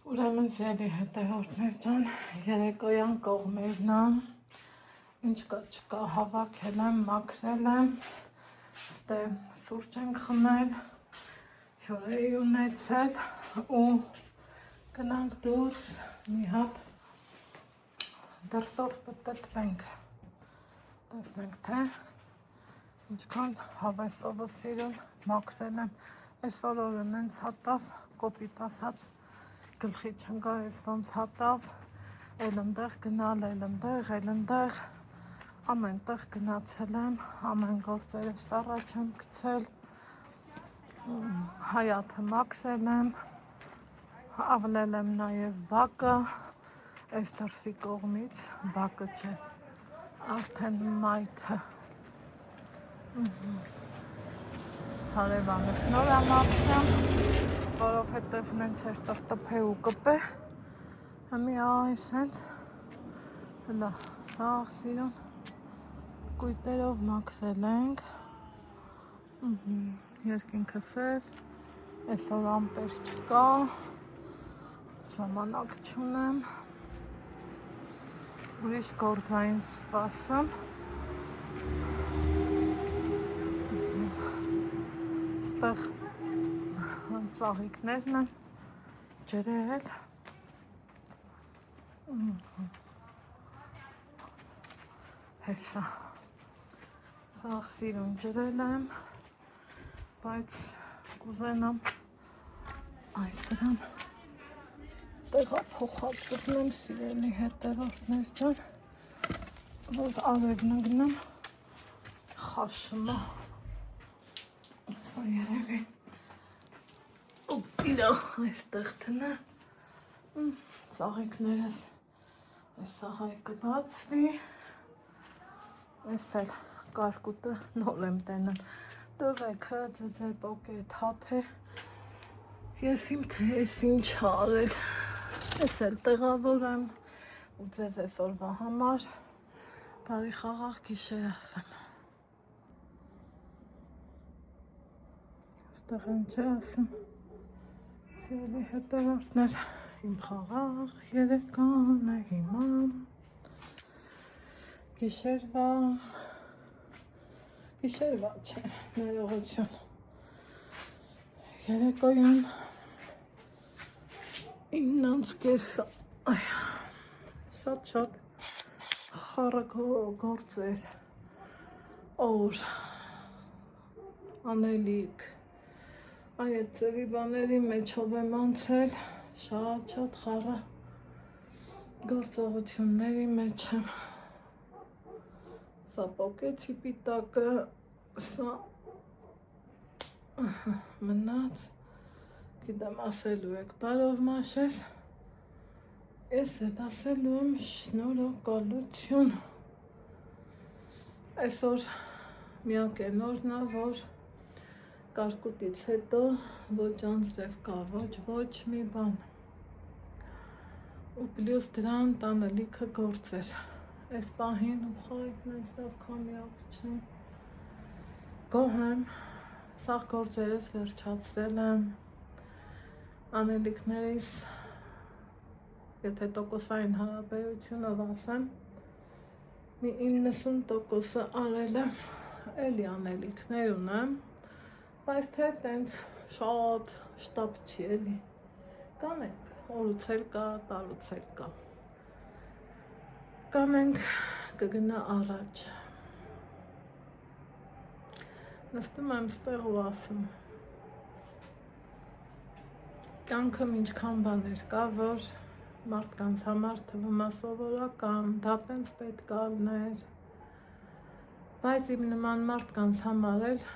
Ուրեմն սերի հետևորդներ ջան, երեկոյան կողմերն եմ, ինչ կա չկա հավաքել եմ, մաքրել եմ, ստե սուրճ ենք խմել, հյուրեի ունեցել ու գնանք դուրս մի հատ դրսով պտտվենք, տեսնենք թե ինչքան հավեսով ու սիրուն մաքրել եմ, այսօր օրն հենց հատավ, կոպիտ ասած, գլխի չնգա ես ոնց հատավ, էլ ընդեղ գնալ, էլ ընդեղ, ամեն տեղ գնացել եմ, ամեն գործերս առաջ եմ գցել, հայաթը մաքրել եմ, ավլել եմ նաև բակը, այս դրսի կողմից, բակը չէ, արդեն մայթը, հարևանս նոր եմ ապցեմ, որովհետև նենց էր տրտպե ու կպե, հմի այս հենց, հլա, սաղ սիրուն կույտերով մաքրել ենք, երկինքս էր, այսօր ամպեր չկա, ժամանակ չունեմ, ուրիշ գործային սպասեմ, ստեղ ծաղիկներն են ջրել, հեսա, սաղ սիրուն ջրել եմ, բայց կուզենամ այսրան տեղափոխածնեմ սիրելի հետևորդներ ջան, որ արևն ընգնեմ խաշմա, սա երևի ու իրա այստեղ տնը, ծաղիկներս այսա հայ կբացվի, այս էլ կարկուտը նոր եմ տենն, տղեքը ձեձե պոկ է թափ է, ես իմ թե ես ինչ արել, ես էլ տեղավոր եմ ու ձեզ այսօրվա համար բարի խաղաղ գիշեր ասեմ, ստեղ են չէ ասեմ, սիրելի հետևորդներ, իմ խաղաղ երեկան է հիմա, գիշերվա չէ, ներողություն, երեկոյան 9:30, շատ խառը գործեր, օր, անելիք, այդ ծևի բաների մեջով եմ անցել, շատ խառը գործողությունների մեջ եմ, սա պոկեցի պիտակը, սա մնաց, գիտեմ ասելու եք բարով մաշեր, ես էլ ասելու եմ շնորհակալություն, այսօր միակ է նորնա, որ կարկուտից հետո ոչ անձրև կա, ոչ մի բան, ու պլյուս դրան տանը լիքը գործեր, այս պահին ու խայտն այստեղ քամիակ չեմ, գոհ եմ, սաղ գործերս վերջացրել եմ, անելիքներիս, եթե տոկոսային հարաբերությունով ասեմ, մի 90%-ը արել եմ, էլի անելիքներ ունեմ, բայց թե տենց շատ շտապ չի էլի, կանենք, օրուց էլ կա, տարուց էլ կա, կանենք կգնա առաջ, նստում եմ ստեղ ու ասում, կյանքım ինչքան բաներ կա, որ մարդկանց համար թվում է սովորական, դա տենց պետք է ալներ, բայց իմ նման մարդկանց համար էլ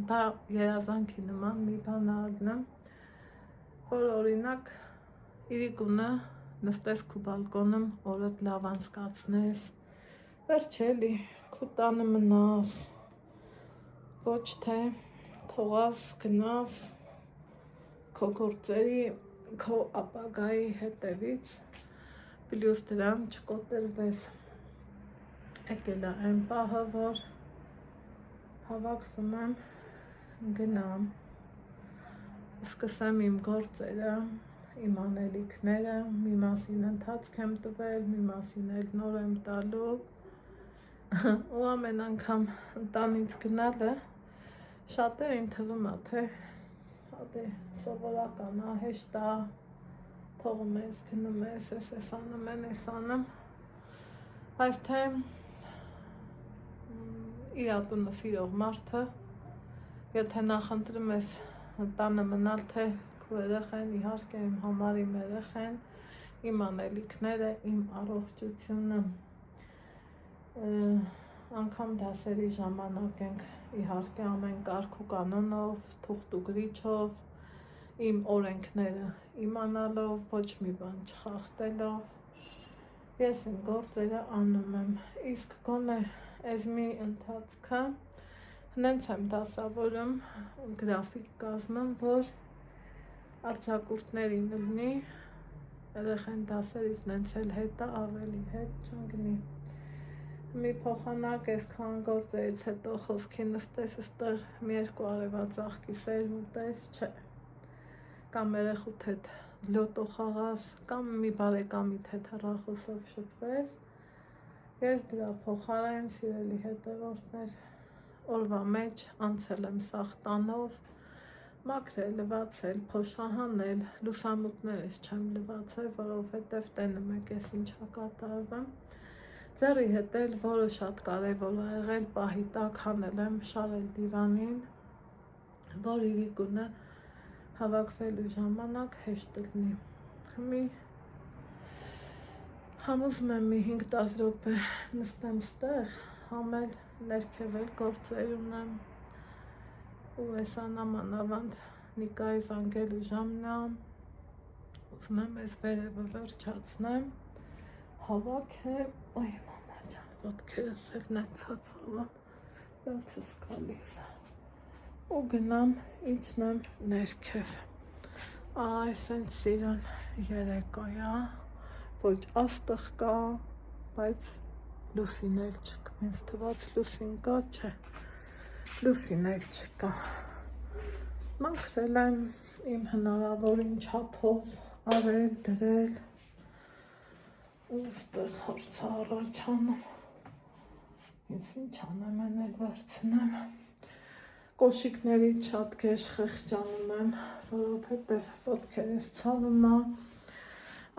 դա երազանքի նման մի բան ալնեմ, որ օրինակ իրիկունը նստես քու բալկոնում օրդ լավ անցկացնես, վերջ էլի քու տանը մնաս, ոչ թե թողաս գնաս քո գործերի, քո ապագայի հետևից, պլյուս դրան չկոտրվես, եկել է այն պահը, որ հավաքվում եմ, գնամ, սկսեմ իմ գործերը, իմ անելիքները, մի մասին ընթացք եմ տվել, մի մասին էլ նոր եմ տալու ու ամեն անգամ ընտանից գնալը շատերին թվում է, թե սովորական է, հեշտ է, թողում ես, գնում ես, ես անում են, ես անում, բայց թե իր տունը սիրող մարդը, եթե նախընտրում ես տանը մնալ, թե քո երեխեն, իհարկե իմ համար իմ երեխեն, իմ անելիքները, իմ առողջությունը, անգամ դասերի ժամանակ ենք իհարկե ամեն կարգ ու կանոնով, թուղթ ու գրիչով, իմ օրենքները իմանալով, ոչ մի բան չխախտելով, ես իմ գործերը անում եմ, իսկ գոնե այս մի ընթացքը հենց եմ դասավորում գրաֆիկ կազմում, որ արձակուրդներին լինի, երեխեն դասերից նենց էլ հետը ավելի հետ չընկնի։ Մի փոխանակ այսքան գործերից հետո խոսքի նստես ստեղ մի երկու արևածաղկի սեր ուտես, չէ։ Կամ երեխուդ հետ լոտո խաղաս, կամ մի բարեկամիդ հետ հեռախոսով շփվես, ես դրա փոխարեն սիրելի հետևորդներ օրվա մեջ անցել եմ սաղ տանով, մաքրել, լվացել, փոշահանել, լուսամուտներս չեմ լվացել, որովհետև տենում եք ես ինչա կատարվում, ձեռի հետ էլ, որը շատ կարևոր է եղել, պահի տակ հանել եմ, շարել դիվանին, որ իրիկունը հավաքվելու ժամանակ հեշտ լինի։ Համոզում եմ մի 5-10 րոպե նստեմ ստեղ, համել ներքևել գործեր ունեմ, ու ես անամանավանդ Նիկայի զանգելու ժամն է, ուզում եմ ես վերևը վերջացնեմ, հավաքեմ, այ մամա ջան, ոտքերս էլ նեցած ալամ, լացս գալիս է, ու գնամ իջնեմ ներքև, այս են սիրուն երեկոյա, ոչ աստղ կա, բայց լուսին էլ չկա, ինձ թված լուսին կա, չէ, լուսին էլ չկա, մաքրել եմ իմ հնարավորին չափով, արել, դրել, ու ստեղ հարցը առաջանում, ես ինչ անեմ են էլ վերցնեմ, կոշիկներից շատ կեշ խեղճանում եմ, որովհետև ոտքերս ցավում է,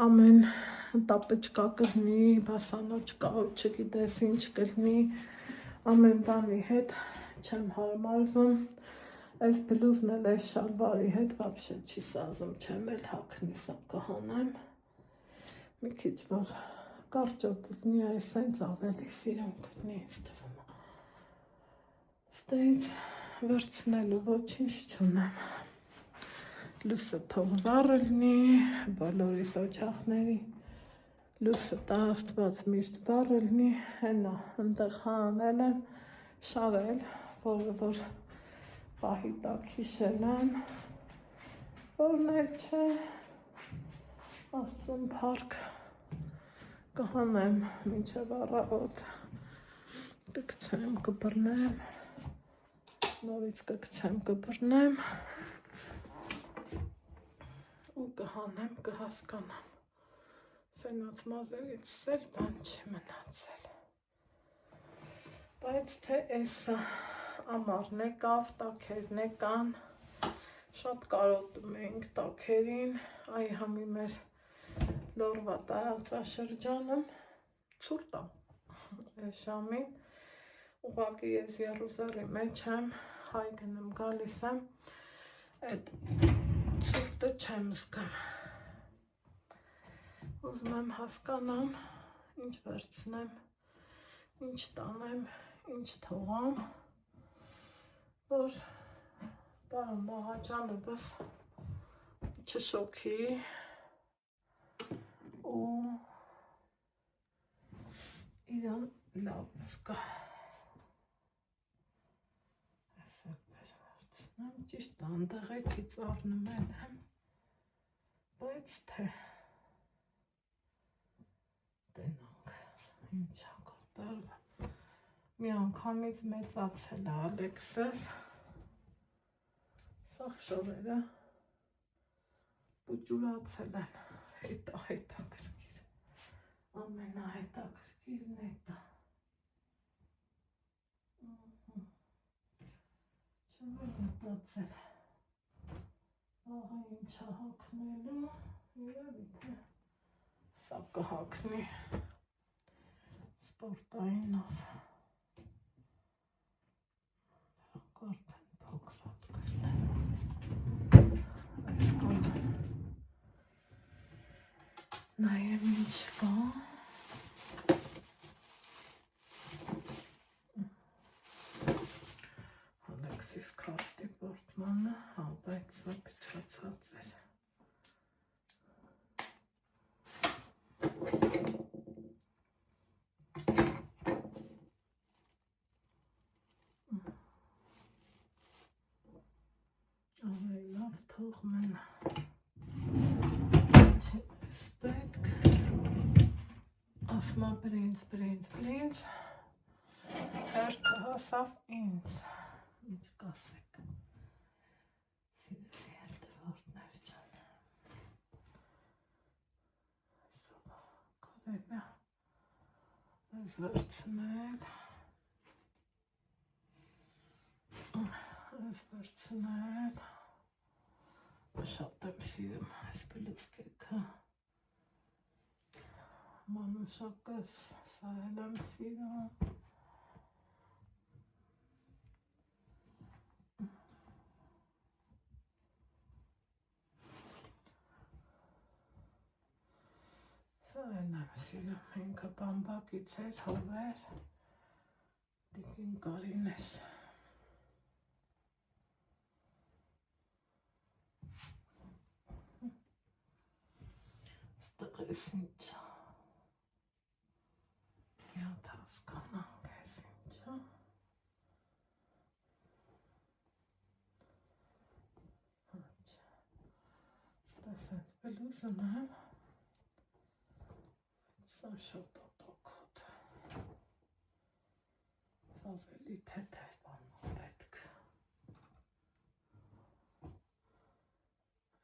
ամեն տապճկա կրնի, բասանոճ կա, չգիտես ինչ կրնի, ամեն բանի հետ չեմ հարմարվում, այս բլուզն էլ այս շալվարի հետ վաբշե չի սազում, չեմ էլ հագնի, սա կհանեմ, մի քիչ որ կարճոտ լինի, այս այնց ավելի սիրում կրնի, ինձ թվում է, ստեից վերցնելու ոչինչ չունեմ, լույսը թող վառ լինի, բոլորիս օջախների, լույսը տա Աստված միշտ վառ լինի, հենա ընդեղ հանել եմ, շարել, որ պահի տակ հիշել եմ, որն էլ չէ, Աստծուն փառք կհանեմ մինչև առավոտ, կգցեմ, կբռնեմ, նորից կգցեմ, կբռնեմ, ու կհանեմ, կհասկանամ, ֆենաց մազերից սել բան չի մնացել, բայց թե էսա ամառն եկավ, տաքերն եկան, շատ կարոտում էինք տաքերին, այ համի մեր լորվա տարածաշրջանում, ցուրտ է, այս ժամին, ուղղակի ես Եռուզալի մեջ եմ, հայ գնում գալիս եմ, այդ ցուրտը չեմ զգում, ուզում եմ հասկանամ, ինչ վերցնեմ, ինչ տանեմ, ինչ թողամ, որ պարոն Նաղաջանովս չշոքի ու իրան լավ զգա, այսել վերցնեմ, ճիշտ անդեղեկից առնումել եմ, բայց թե տենանք, ինչա կատարվա, մի անգամից մեծացել է Ալեքսս, սաղ շորերը Պուճուրացել են, հետաքրքիր, ամենահետաքրքիրն է դա, չեմ էր մտածել, աղա ինչա հակնելու, երևի թե սա կհակնի սպորտայինով, դրանք արդեն փոքրատ կրնեն, այս կոն նայեմ ինչ կա, Ալեքսիս քարտի պորտմանը, հա, բայց սա փչացած էր, լավ թող մնա, չես պետք, ասմա բրինց, հերթը հասավ ինձ, ինչ կասեք, սիրելի հերթվորդներ ճան, սովա կարելա, ես վերցնել, շատ եմ սիրում այս բլուսկեքը, մանուշակս, սա էլ եմ սիրում, սա էլ եմ սիրում, ինքը բամբակից էր, հովեր, տիկին Կարինես, ստղես ինչա, միատ հասկանանք ես ինչա, ստեսենց բլուզն եմ, սա շատ ոտոքոտ, ավելի թեթև բանով պետք,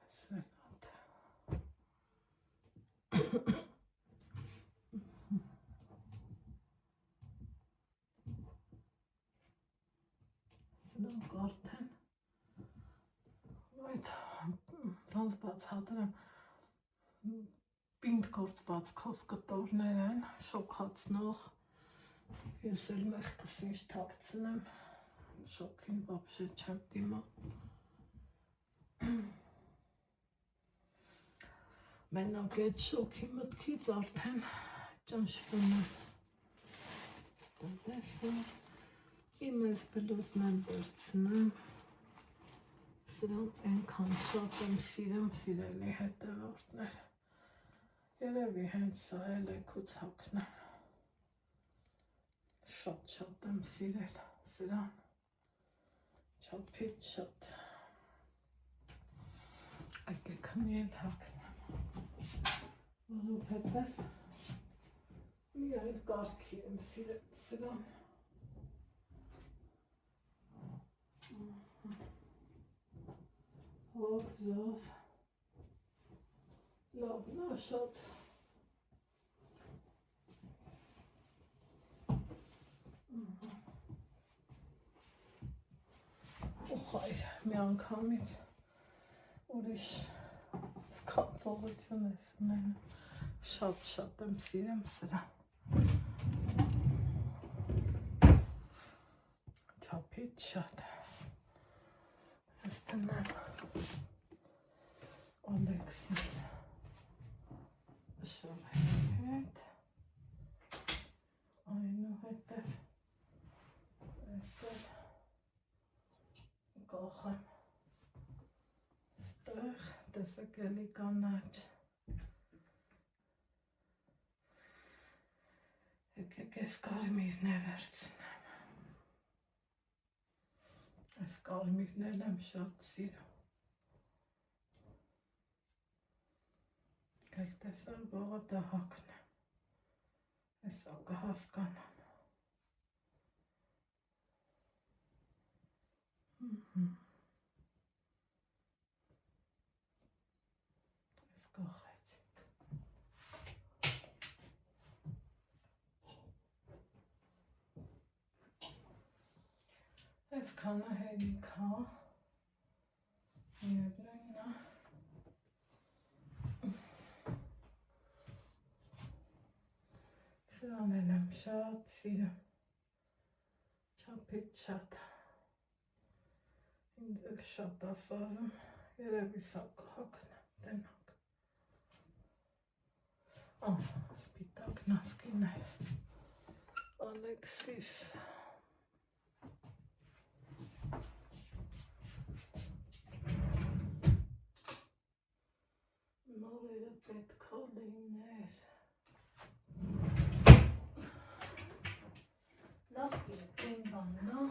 ես էլ ատ, սրանք արդեն, այդ ոնց բացատրեմ, պինդ գործվածքով կտորներ են, շոքացնող, ես էլ մեղքս ինչ թաքցնեմ, շոքին վաբշե չեմ դիմա, մենակ այդ շոքի մտքից արդեն ճնշվում եմ, ստեղեսը, իմ ես բլուզն եմ վերցնեմ, սրան ենքան շատ եմ սիրում, սիրելի հետևորդներ, երևի հենց սա էլ էքուց հակնեմ, շատ եմ սիրել սրան, չափից շատ, եկեք էլ հակնեմ, որովհետև մի այլ կարգի եմ սիրել սրան, հոգ, լավն է շատ, ուխայր, մի անգամից ուրիշ զգացողություն ես ունենում, շատ եմ սիրում սրան, չափից շատ, ես տնեմ Ալեքսիս շորերի հետ, այնուհետև ես էլ կախեմ ստեղ, տեսեք էլի կանաչ, եկեք ես կարմիրն է վերցնեմ, ես կարմիրն էլ եմ շատ սիրում, եք տեսան բողը դա հակնեմ, հեսա կհասկանամ, Ինչքանը հերիք հա միևնույնն է սրան էլ եմ շատ սիրում չափից շատ ինձ էլ շատ ասազում երևի սա կհակնեմ տնակ սպիտակ նասկիներ Ալեքսիս նորերը պետք է լիներ նասկին են բանն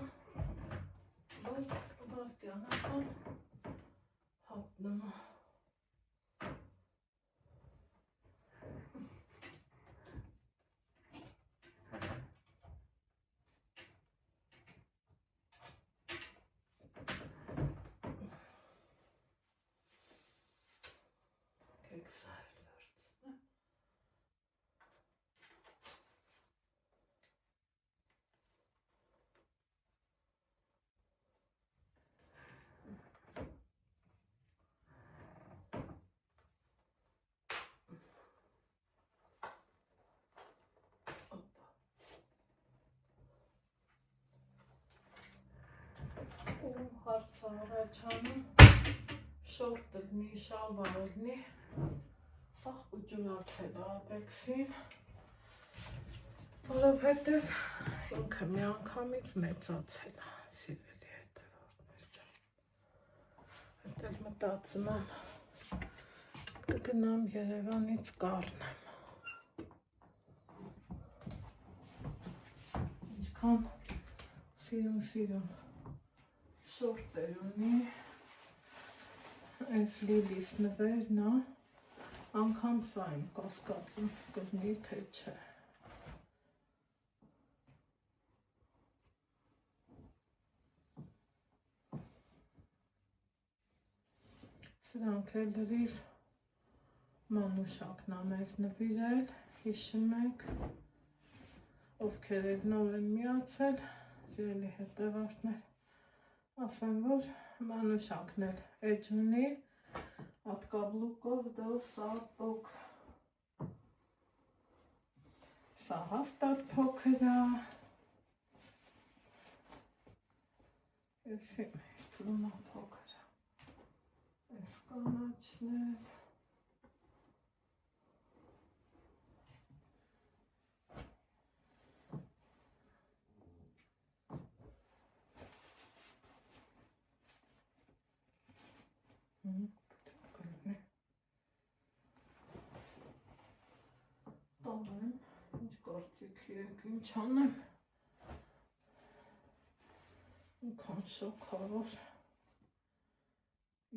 բայց վարդյանական հատնում հարցարաչանում շորտ լնի, շալվար լնի սաղ ուջուրացել Ալեքսին որովհետև ինքը մի անգամից մեծացել է սիրելի հետևորդներ ջան հետել մտածում եմ կգնամ Երևանից կառնեմ ինչքան սիրուն շորտեր ունի այս լիլիս նվերն է անգամ սա եմ կասկածում կլինի թե չէ սրանք էլ լրիվ մանուշակն է մեզ նվիրել հիշում եք ովքեր էլ նոր են միացել սիրելի հետևորդներ ասեմ, որ մանուշակն էլ էջ ունի, от կաբլուկով до սապոկ, սա հաստատ փոքր է, ես թվում է փոքր է, ես կանաչն էլ, տանեմ, ինչ գործիքի եք, ինչ անեմ, ինքան շոքավոր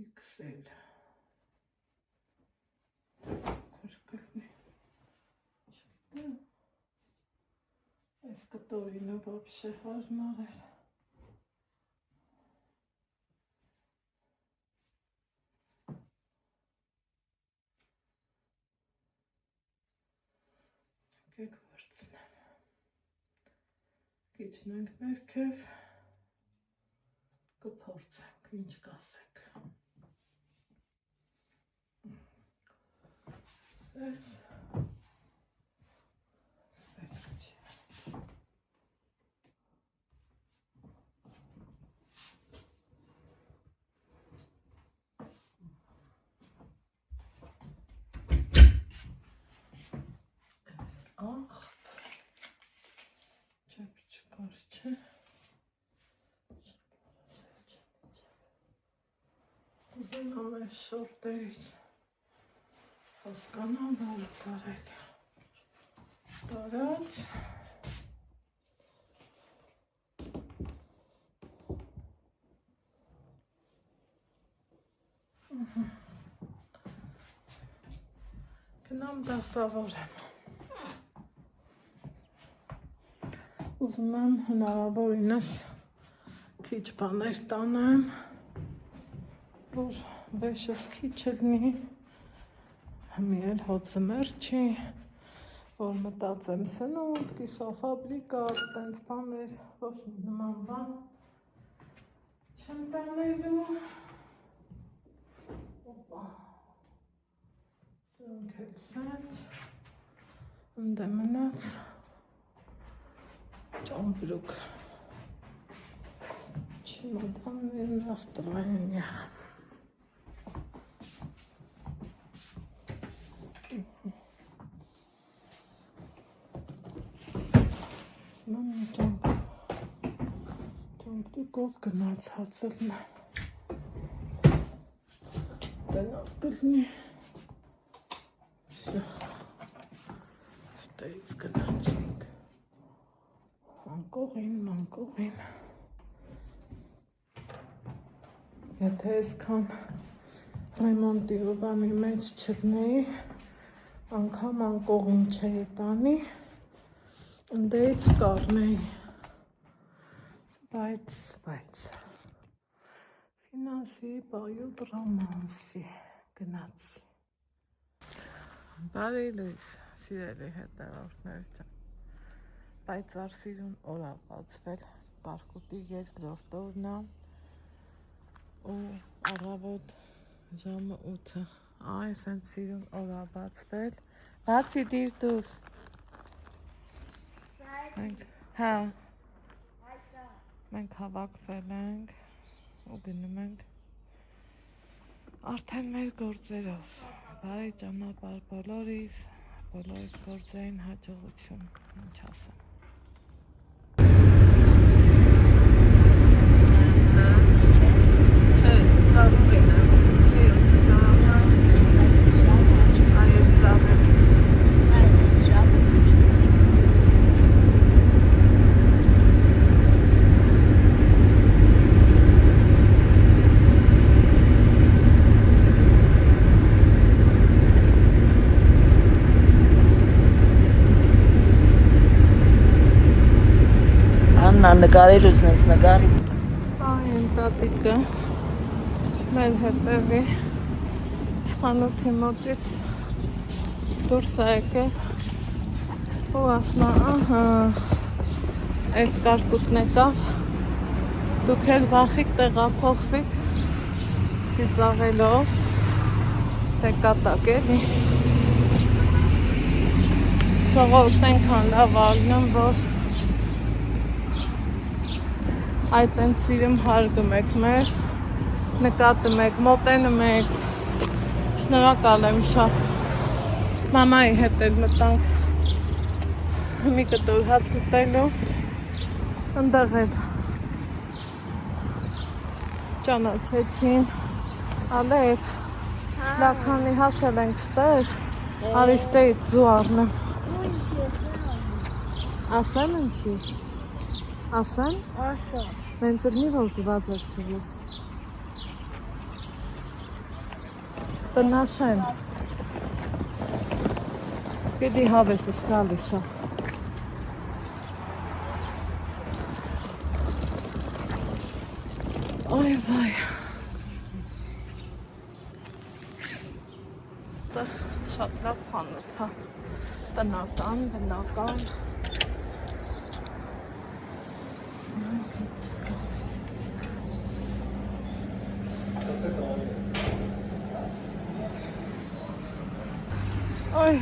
XL քոր կլնի, չգիտեմ, այս կտորինը վապշե հարմար էր, եկեք վրցնեմ, կիչնենք ներքև, կփորձենք, ինչ կասեք, այս պետք չի Գնամ այս շորտերից հասկանամ, որ կարելի տարած գնամ դասավորեմ ուզում եմ հնարավորինս քիչ բաներ տանեմ որ վեշս քիչ լինի, մի էլ հոտ զմեր չի, որ մտածեմ սնունդ, կիսաֆաբրիկա, տենց բաներ, ոչ մի նման բան Չեմ տանելու։ Օպա։ Սրանք էլ սենց։ Ընդե մնաց։ Ճամպրուկ։ Чемодан настроения. Մամա ճամպրուկով գնացածել նա։ Տնավ կլնի։ Ստայից գնացինք։ Անկողին։ Եթե այսքան ռեմոնտի ու բանի մեջ չդնեի, անգամ անկողին չէի տանի, ընդեից կարնեի, բայց, ֆինանսի պայուտ ռոմանսի գնացի։ Բարի լույս, սիրելի հետևորդներ ջան, պայծառ սիրուն օր ա բացվել, Կարկուտի երկրորդ օրն ա, ու առավոտ ժամը 8-ը, այս են սիրուն օր ա բացվել, բացի դիր դուս, մենք հավաքվել ենք ու գնում ենք արդեն մեր գործերով, բարի ճանապարհ բոլորիս գործերին հաջողություն, ինչ ասեմ։ Նկարել ուզնես նկարի։ Այն տատիկը մեր հետևի խանութի մոտից դուրս է եկել ու ասում է, ահա, այս Կարկուտն եկավ, դուք էլ վախիկ տեղափոխվիկ ծիծաղելով, դե կատակ էլի։ Ժողովուրդն այնքան լավ ալնում, որ այդ են սիրում հարգում եք մեզ, նկատում եք, մոտենում եք, շնորհակալ եմ շատ։ Մամայի հետ էլ մտանք մի կտոր հաց ուտելու, ընդեղ էլ ճանաչեցին, Ալեքս, լաքանի հասել ենք ստեր, արիշտեի ձու առնեմ։ Ասեմ ինչի։ Ասեմ։ Մենք ծրնի որ ծված եք չվես։ Տնասեմ։ Սկեդի հավես սկալիսա։ Այ վայ։ Շատ լավ խանութ հա։ Տնական, բնական։ Այ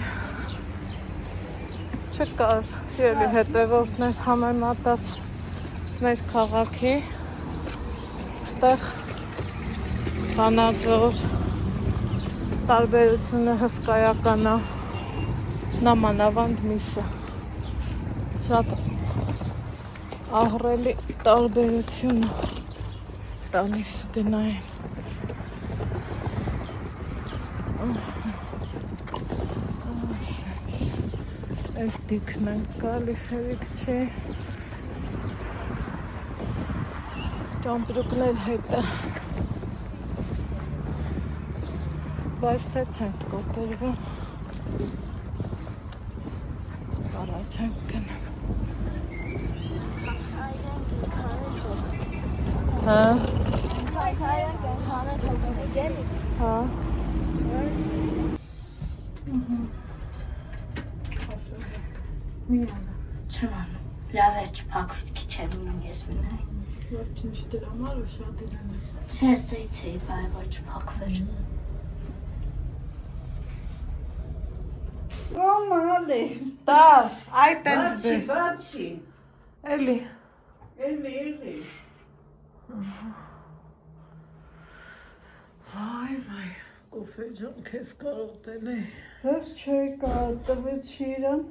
չկար սիրելի հետևորդներ համեմատած մեր քաղաքի ստեղ Վանաձոր տարբերությունը հսկայական է նամանավանդ միսը շատ ահռելի տարբերություն տանից գնային այս դիքն են կալիֆերիկ չէ ճամպրուկն էլ հետը բայց թե չենք կոտորվում առաջ ենք գնում հա հա Միանա, չեմ անում, Լավ է չփակվից քիչ եմ ունում ես մնայ։ Ոչ ինչ դրա համար ու շատ իրան է։ Չէ, ստեյցեի բայ որ չփակվեր։ Մամալի, Տար, այդ տենց բացի, դեր։ բացի, Էլի։ էլի։ Վայ, կոֆե ջան, քեզ կարոտել է։ Հենց չէի կարոտվեց իրան։